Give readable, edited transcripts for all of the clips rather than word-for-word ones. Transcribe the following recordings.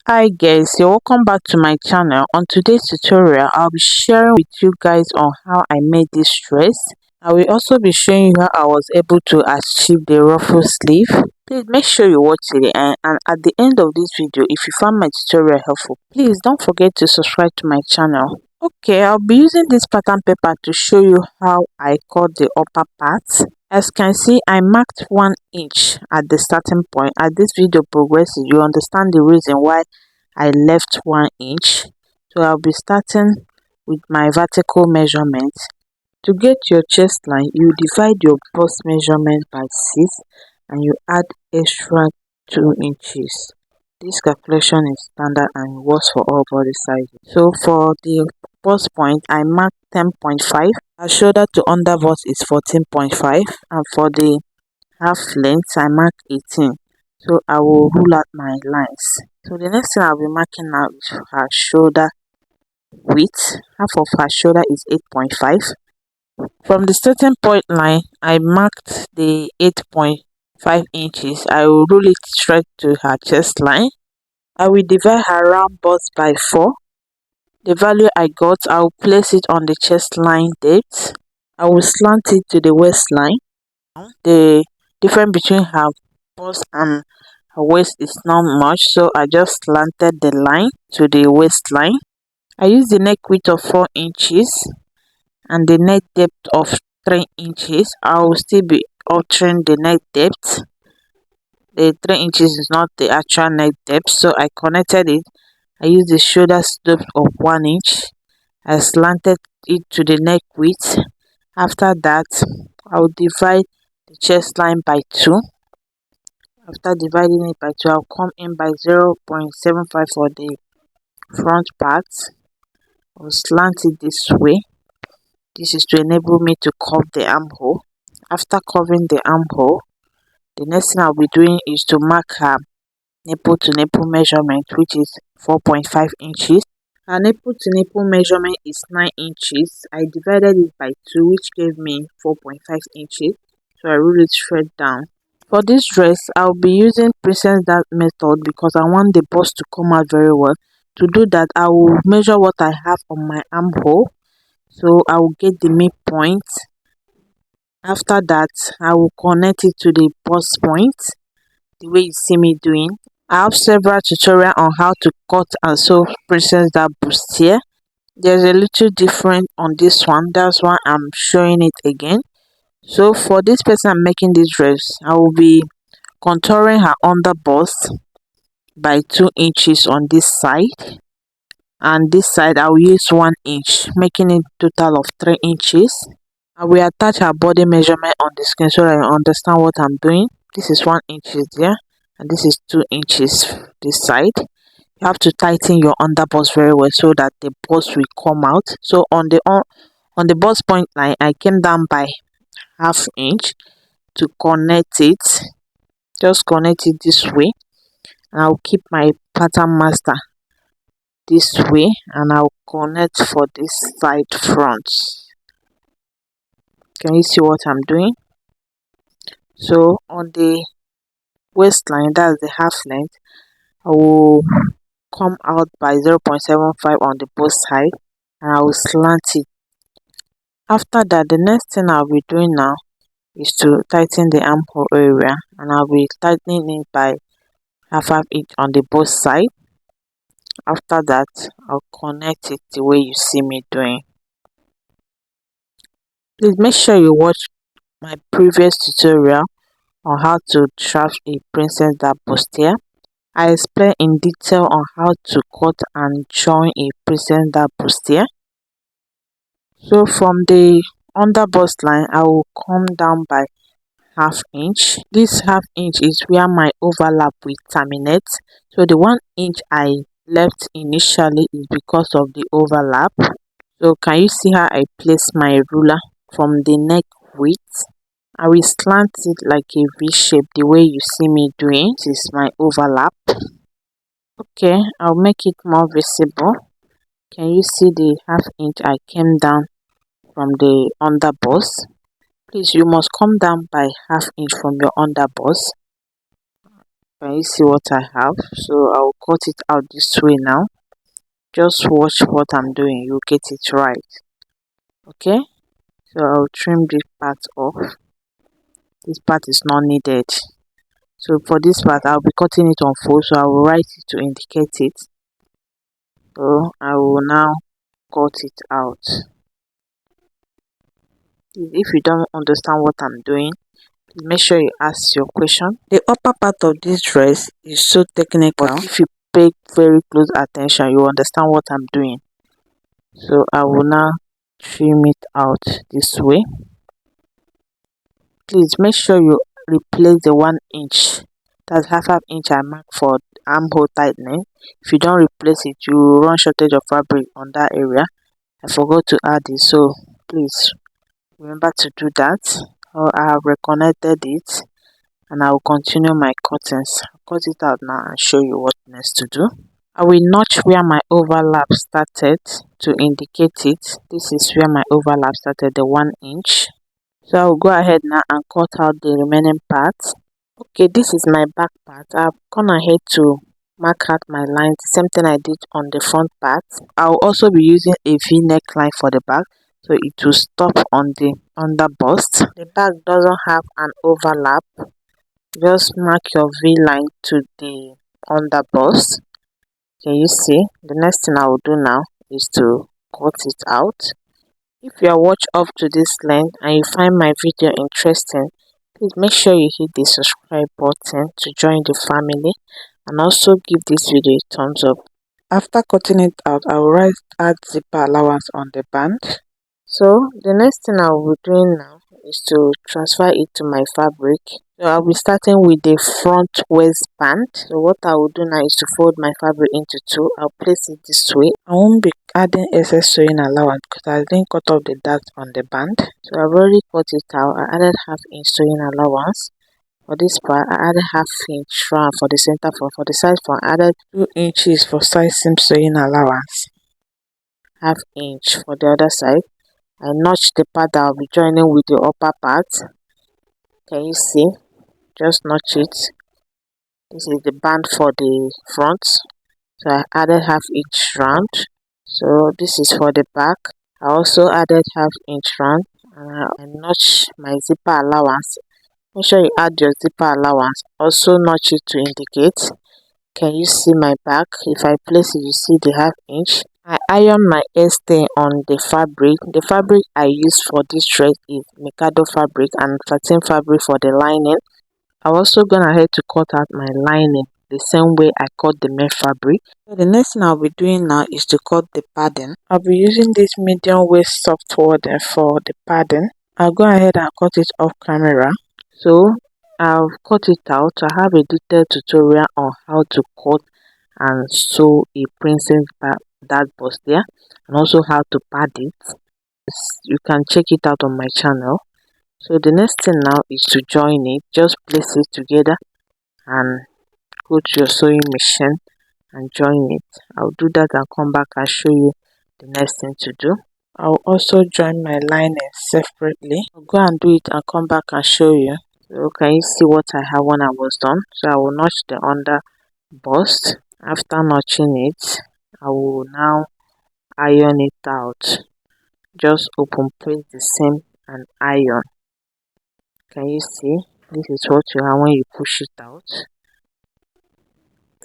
Hi guys, you're welcome back to my channel. On today's tutorial, I'll be sharing with you guys on how I made this dress. I will also be showing you how I was able to achieve the ruffle sleeve. Please make sure you watch to the end, and at the end of this video, if you found my tutorial helpful, please don't forget to subscribe to my channel. Okay, I'll be using this pattern paper to show you how I cut the upper part. As you can see, I marked 1 inch at the starting point. As this video progresses, you understand the reason why I left 1 inch. So I'll be starting with my vertical measurement. To get your chest line, you divide your bust measurement by 6 and you add extra 2 inches. This calculation is standard and works for all body sizes. So for the bust point, I marked 10.5. Our shoulder to under bust is 14.5, and for the half length, I mark 18. So I will rule out my lines. So the next thing I'll be marking now is her shoulder width. Half of her shoulder is 8.5. From the starting point line, I marked the 8.5 inches. I will rule it straight to her chest line. I will divide her round bust by 4. The value I got, I will place it on the chest line depth. I will slant it to the waistline. The difference between her bust and her waist is not much, so I just slanted the line to the waistline. I used the neck width of 4 inches and the neck depth of 3 inches. I will still be altering the neck depth. The 3 inches is not the actual neck depth, so I connected it. I used the shoulder slope of 1 inch. I slanted it to the neck width. After that, I will divide the chest line by 2. After dividing it by 2, I'll come in by 0.75 for the front part. I'll slant it this way. This is to enable me to curve the armhole. After covering the armhole, the next thing I'll be doing is to mark her nipple to nipple measurement, which is 4.5 inches. Her nipple to nipple measurement is 9 inches. I divided it by 2, which gave me 4.5 inches. So I ruled it straight down. For this dress, I'll be using princess dart method because I want the bust to come out very well. To do that, I will measure what I have on my armhole. So I will get the midpoint. After that, I will connect it to the bust point, the way you see me doing. I have several tutorials on how to cut and sew princess dart bustier. There's a little different on this one, that's why I'm showing it again. So for this person I'm making this dress, I will be contouring her under bust by 2 inches on this side, and this side I will use 1 inch, making it total of 3 inches. I will attach her body measurement on the screen so that you understand what I'm doing. This is 1 inch there, and this is 2 inches this side. You have to tighten your under bust very well so that the bust will come out. So on the bust point line, I came down by half inch to connect it. Just connect it this way, and I'll keep my pattern master this way, and I'll connect for this side front. Can you see what I'm doing? So on the waistline, that's the half length, I will come out by 0.75 on the both side, and I will slant it. After that, the next thing I'll be doing now is to tighten the armhole area, and I'll be tightening it by half inch on the both side. After that, I'll connect it the way you see me doing. Please make sure you watch my previous tutorial on how to craft a princess dart bustier. I explain in detail on how to cut and join a princess dart bustier. So from the under bust line, I will come down by half inch. This half inch is where my overlap will terminate. So the 1 inch I left initially is because of the overlap. So can you see how I place my ruler from the neck width? I will slant it like a V shape the way you see me doing. This is my overlap. Okay, I'll make it more visible. Can you see the half inch I came down from the under bust? Please, you must come down by half inch from your under bust. Can you see what I have? So I'll cut it out this way now. Just watch what I'm doing, you'll get it right. Okay, so I'll trim this part off. This part is not needed. So for this part, I'll be cutting it on full, so I will write it to indicate it. So I will now cut it out. If you don't understand what I'm doing, make sure you ask your question. The upper part of this dress is so technical, but if you pay very close attention, you understand what I'm doing. So I will now trim it out this way. Please make sure you replace the 1 inch, that's half inch I mark for armhole tightening. If you don't replace it, you will run shortage of fabric on that area. I forgot to add it, so please remember to do that. I have reconnected it and I will continue my cuttings. I'll cut it out now and show you what next to do. I will notch where my overlap started to indicate it. This is where my overlap started, the 1 inch. So I'll go ahead now and cut out the remaining parts. Okay, this is my back part. I've gone ahead to mark out my lines, same thing I did on the front part. I'll also be using a V neckline for the back, so it will stop on the under bust. The back doesn't have an overlap. Just mark your V line to the under bust. Can you see? The next thing I will do now is to cut it out. If you are watched up to this length and you find my video interesting, please make sure you hit the subscribe button to join the family and also give this video a thumbs up. After cutting it out, I will add zipper allowance on the band. So the next thing I will be doing now is to transfer it to my fabric. So I'll be starting with the front waistband. So what I will do now is to fold my fabric into two. I'll place it this way. I won't be adding excess sewing allowance because I didn't cut off the dart on the band. So I've already cut it out. I added half inch sewing allowance. For this part, I added half inch round for the center front. For the side front, I added 2 inches for side seam sewing allowance. Half inch for the other side. I notched the part that I'll be joining with the upper part. Can you see? Just notch it. This is the band for the front. So I added half inch round. So this is for the back. I also added half inch round. And I notch my zipper allowance. Make sure you add your zipper allowance. Also notch it to indicate. Can you see my back? If I place it, you see the half inch. I iron my stain on the fabric. The fabric I use for this dress is Mikado fabric and satin fabric for the lining. I'm also gone ahead to cut out my lining the same way I cut the main fabric. So the next thing I'll be doing now is to cut the padding. I'll be using this medium waist soft wadding for the padding. I'll go ahead and cut it off camera. So I've cut it out. I have a detailed tutorial on how to cut and sew a princess that bust there, and also how to pad it. You can check it out on my channel. So the next thing now is to join it. Just place it together and go to your sewing machine and join it. I'll do that and come back and show you the next thing to do. I'll also join my lining separately. I'll go and do it and come back and show you. So can you see what I have when I was done? So I will notch the under bust. After notching it, I will now iron it out. Just open place the seam and iron. Can you see? This is what you have when you push it out.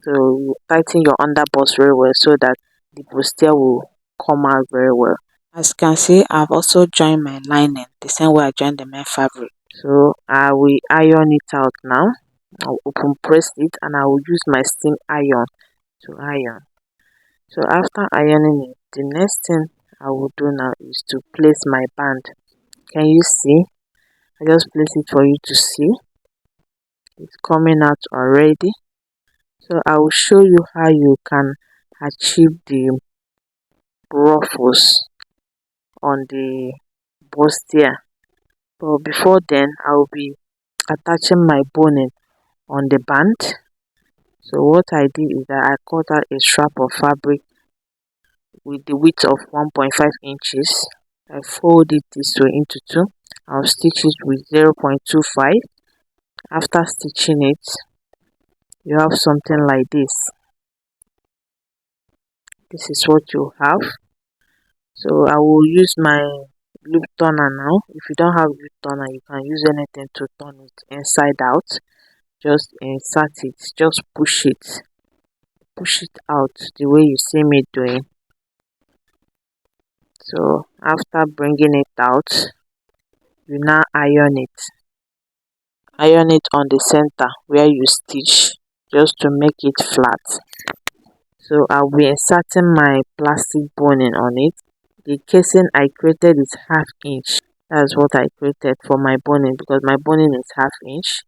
So you tighten your under bust very well so that the bustier will come out very well. As you can see, I've also joined my lining the same way I joined the main fabric. So I will iron it out now. I'll open press it and I will use my steam iron to iron. So after ironing it, the next thing I will do now is to place my band. Can you see? I just place it for you to see. It's coming out already. So I will show you how you can achieve the ruffles on the bustier. But before then, I will be attaching my boning on the band. So what I did is that I cut out a strap of fabric with the width of 1.5 inches. I fold it this way into two. I'll stitch it with 0.25. After stitching it, you have something like this. This is what you have. So I will use my loop turner now. If you don't have loop turner, you can use anything to turn it inside out. Just insert it, just push it out the way you see me doing. So after bringing it out, you now iron it on the center where you stitch, just to make it flat. So I'll be inserting my plastic boning on it. The casing I created is ½ inch. That's what I created for my boning, because my boning is ½ inch.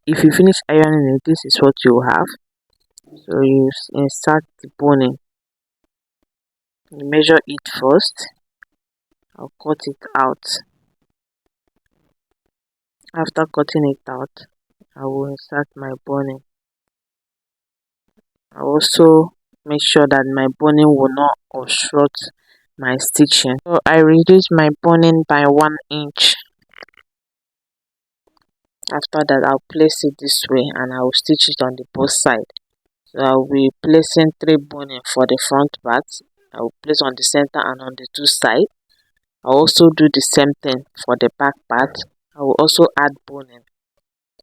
If you finish ironing it, this is what you have. So you insert the boning. You measure it first. I'll cut it out. After cutting it out, I will insert my boning. I also make sure that my boning will not obstruct my stitching. So I reduce my boning by 1 inch. After that, I'll place it this way and I will stitch it on the both sides. So I'll be placing 3 boning for the front part. I will place on the center and on the 2 sides. I'll also do the same thing for the back part. I will also add boning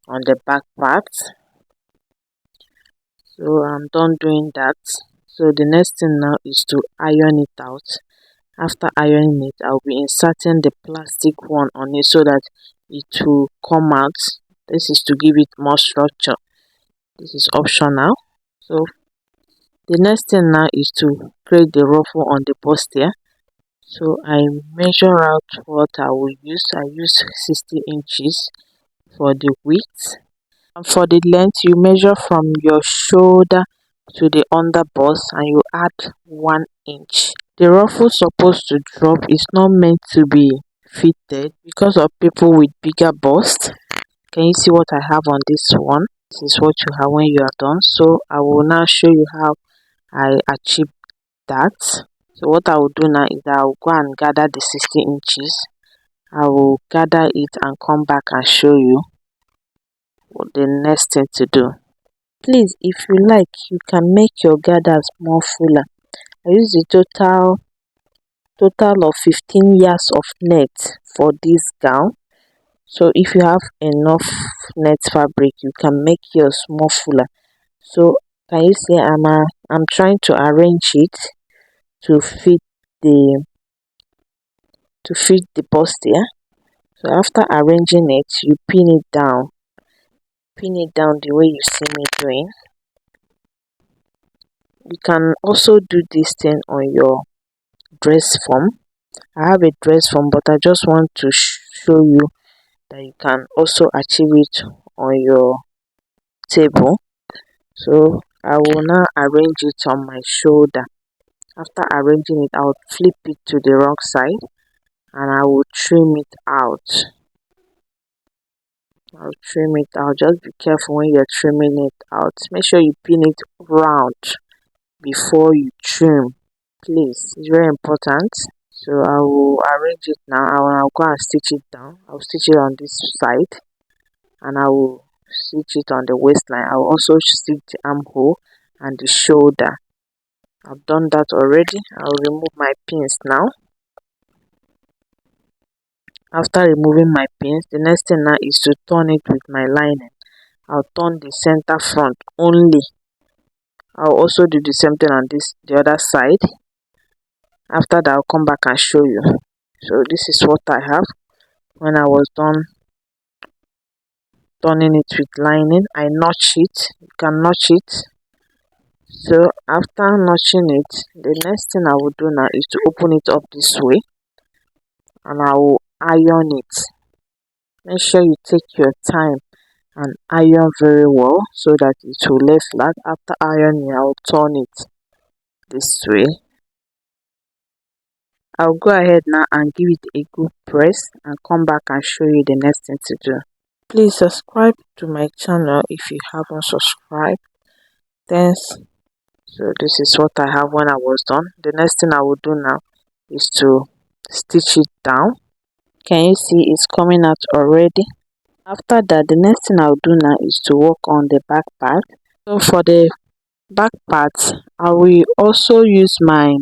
on the back part. So I'm done doing that. So the next thing now is to iron it out. After ironing it, I'll be inserting the plastic one on it so that it will come out. This is to give it more structure. This is optional. So the next thing now is to create the ruffle on the bustier. So I measure out what I will use. I use 60 inches for the width. And for the length, you measure from your shoulder to the under bust and you add 1 inch. The ruffle supposed to drop is not meant to be fitted because of people with bigger bust. Can you see what I have on this one? This is what you have when you are done. So I will now show you how I achieved that. So what I will do now is I will go and gather the 60 inches. I will gather it and come back and show you what the next thing to do. Please, if you like, you can make your gathers more fuller. I use the total of 15 yards of net for this gown. So if you have enough net fabric, you can make yours more fuller. So can you see I'm trying to arrange it to fit the bustier. So after arranging it, you pin it down the way you see me doing. You can also do this thing on your dress form. I have a dress form, but I just want to show you that you can also achieve it on your table. So I will now arrange it on my shoulder. After arranging it, I'll flip it to the wrong side and I will trim it out. Just be careful when you're trimming it out. Make sure you pin it round before you trim, please. It's very important. So I will arrange it now. I'll go and stitch it down. I'll stitch it on this side and I will stitch it on the waistline. I will also stitch the armhole and the shoulder. I've done that already. I'll remove my pins now. After removing my pins, the next thing now is to turn it with my lining. I'll turn the center front only. I'll also do the same thing on the other side. After that, I'll come back and show you. So this is what I have. When I was done turning it with lining, I notch it. You can notch it. So after notching it, the next thing I will do now is to open it up this way and I will iron it. Make sure you take your time and iron very well so that it will lay flat. After ironing, I will turn it this way. I'll go ahead now and give it a good press and come back and show you the next thing to do. Please subscribe to my channel if you haven't subscribed. Thanks. So this is what I have when I was done. The next thing I will do now is to stitch it down. Can you see it's coming out already? After that, the next thing I'll do now is to work on the back part. So for the back part, I will also use my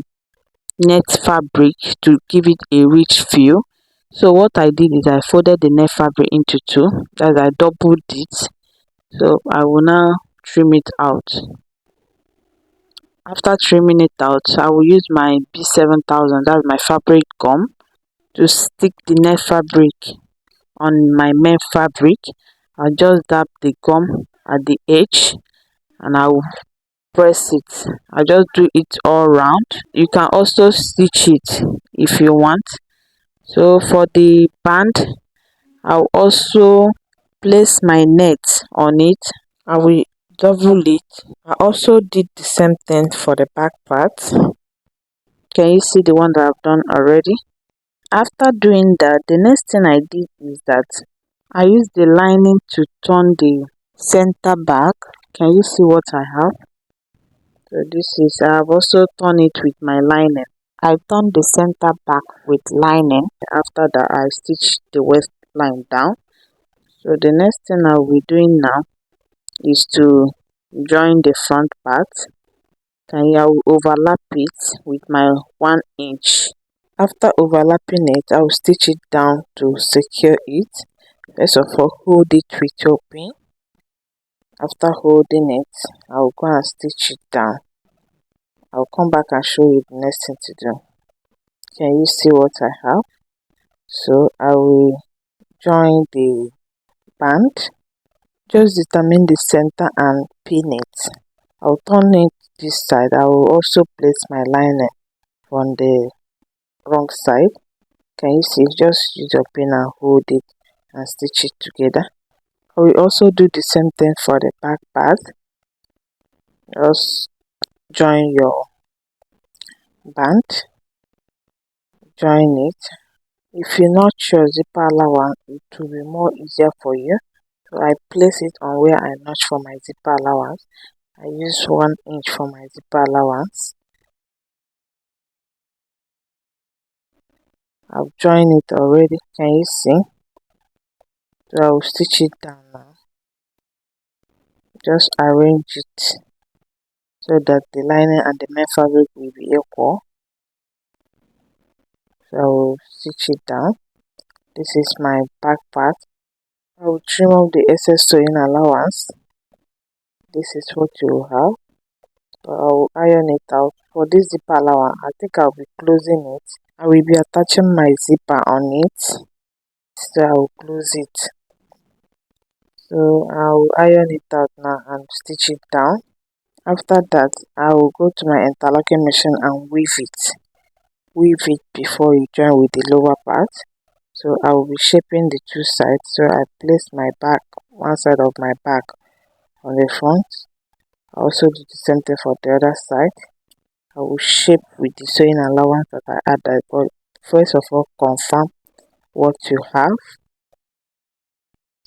net fabric to give it a rich feel. So what I did is I folded the net fabric into two, as I doubled it. So I will now trim it out. After trimming it out, I will use my B7000, that's my fabric gum, to stick the net fabric on my main fabric. I'll just dab the gum at the edge and I'll press it. I'll just do it all round. You can also stitch it if you want. So for the band, I'll also place my net on it. I will double it. I also did the same thing for the back part. Can you see the one that I've done already? After doing that, the next thing I did is that I used the lining to turn the center back. Can you see what I have? So I have also turned it with my lining. I turned the center back with lining. After that, I stitched the waistline down. So the next thing I'll be doing now is to join the front part. I will overlap it with my 1 inch. After overlapping it, I will stitch it down to secure it. First of all, hold it with your pin. After holding it, I will go and stitch it down. I'll come back and show you the next thing to do. Can you see what I have? So I will join the band. Just determine the center and pin it. I'll turn it this side. I will also place my lining on the wrong side. Can you see? Just use your pin and hold it and stitch it together. I will also do the same thing for the back part. Just join your band, join it. If you're not sure zipper allowance, it will be more easier for you. So I place it on where I notch for my zipper allowance. I use 1 inch for my zipper allowance. I've joined it already. Can you see? So I will stitch it down now. Just arrange it so that the lining and the main fabric will be equal. So I will stitch it down. This is my back part. I will trim off the excess sewing allowance. This is what you will have. So I will iron it out. For this zipper allowance, I think I'll be closing it. I will be attaching my zipper on it. So I will close it. So I will iron it out now and stitch it down. After that, I will go to my interlocking machine and weave it. Weave it before you join with the lower part. So I will be shaping the two sides. So I place my back, one side of my back on the front. I also do the same thing for the other side. I will shape with the sewing allowance that I added. But first of all, confirm what you have.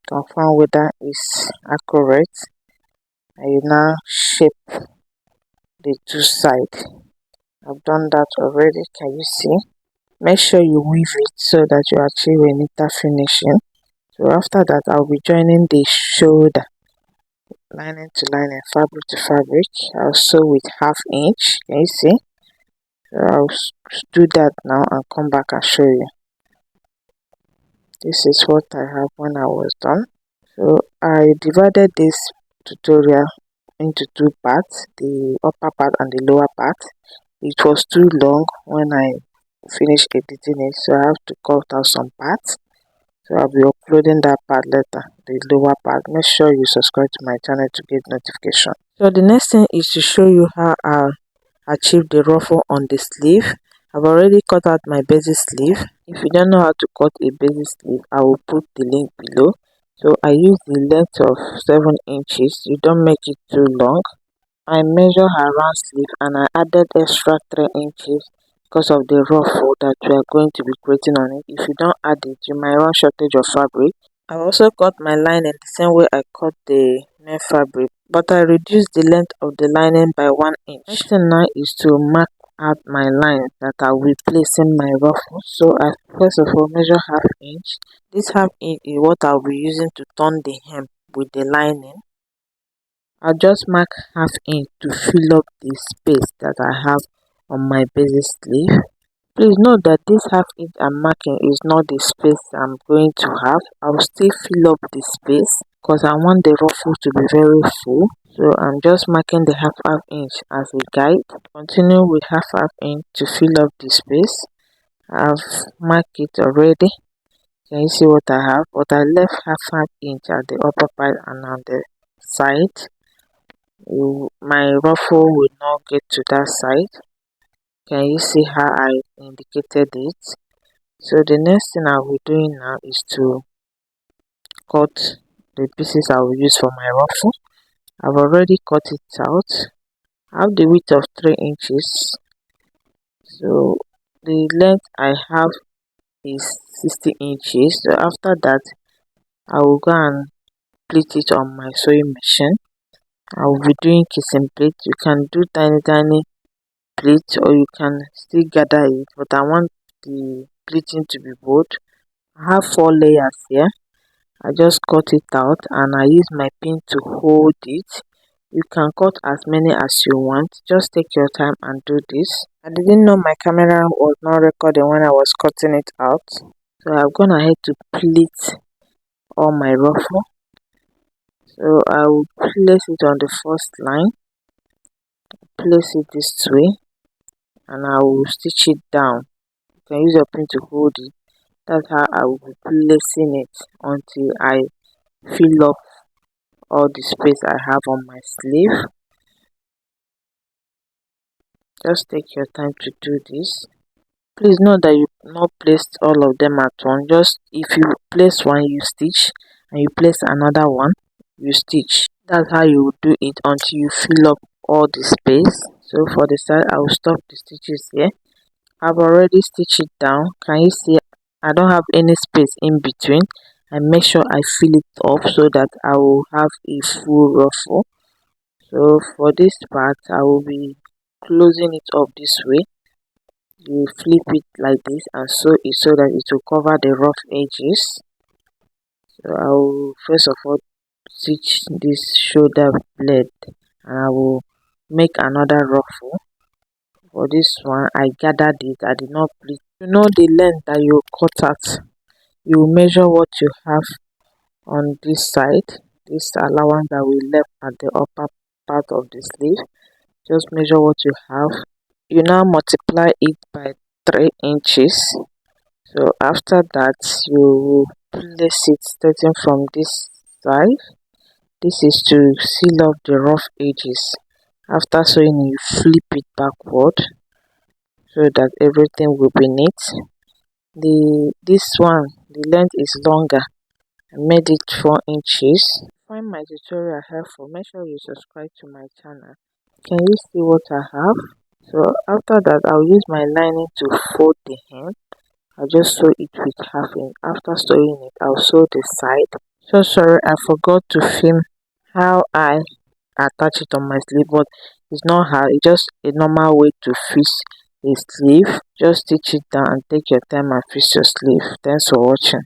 Confirm whether it's accurate. And you now shape the two sides. I've done that already. Can you see? Make sure you weave it so that you achieve a neater finishing. So after that, I'll be joining the shoulder, lining to lining, fabric to fabric. I'll sew with 1/2 inch. Can you see? So I'll do that now and come back and show you. This is what I have when I was done. So I divided this tutorial into two parts, the upper part and the lower part. It was too long when I finished editing it, so I have to cut out some parts. So I'll be uploading that part later, the lower part. Make sure you subscribe to my channel to get notification. So the next thing is to show you how I achieved the ruffle on the sleeve. I've already cut out my basic sleeve. If you don't know how to cut a basic sleeve, I will put the link below. So I use the length of 7 inches. You don't make it too long. I measure her round sleeve and I added extra 3 inches because of the ruffle that we are going to be creating on it. If you don't add it, you might run shortage of fabric. I also cut my lining the same way I cut the main fabric, but I reduced the length of the lining by 1 inch. Next thing now is to mark out my line that I will be placing my ruffle. So I first of all measure ½ inch. This ½ inch is what I'll be using to turn the hem with the lining. I'll just mark ½ inch to fill up the space that I have on my basic sleeve. Please note that this ½ inch I'm marking is not the space I'm going to have. I'll still fill up the space because I want the ruffle to be very full. So I'm just marking the ½ inch as a guide. Continue with ½ inch to fill up the space. I've marked it already. Can you see what I have? But I left ½ inch at the upper part and on the side. My ruffle will not get to that side. Can you see how I indicated it? So the next thing I'll be doing now is to cut the pieces I will use for my ruffle. I've already cut it out. I have the width of 3 inches. So the length I have is 60 inches. So after that, I will go and pleat it on my sewing machine. I will be doing kissing pleat. You can do tiny pleat or you can still gather it, but I want the pleating to be bold. I have 4 layers here. I just cut it out and I use my pin to hold it. You can cut as many as you want. Just take your time and do this. I didn't know my camera was not recording when I was cutting it out. So I've gone ahead to pleat all my ruffle. So I will place it on the first line. Place it this way. And I will stitch it down. You can use your pin to hold it. That's how I will be placing it until I fill up all the space I have on my sleeve. Just take your time to do this. Please note that you've not placed all of them at once. Just if you place one, you stitch, and you place another one, you stitch. That's how you will do it until you fill up all the space. So for the side, I will stop the stitches here. I've already stitched it down. Can you see I don't have any space in between? I make sure I fill it up so that I will have a full ruffle. So for this part, I will be closing it up this way. You flip it like this and sew it so that it will cover the rough edges. So I will first of all stitch this shoulder blade and I will make another ruffle. For this one, I gathered it. I did not pleat. You know the length that you cut out. You measure what you have on this side. This allowance that we left at the upper part of the sleeve. Just measure what you have. You now multiply it by 3 inches. So after that, you will place it starting from this side. This is to seal up the rough edges. After sewing, you flip it backward so that everything will be neat. This one, the length is longer. I made it 4 inches. Find my tutorial helpful. Make sure you subscribe to my channel. Can you see what I have? So after that, I'll use my lining to fold the hem. I'll just sew it with ½ inch. After sewing it, I'll sew the side. So sorry, I forgot to film how I attach it on my sleeve, but it's not hard. It's just a normal way to fix a sleeve. Just stitch it down and take your time and fix your sleeve. Thanks for watching.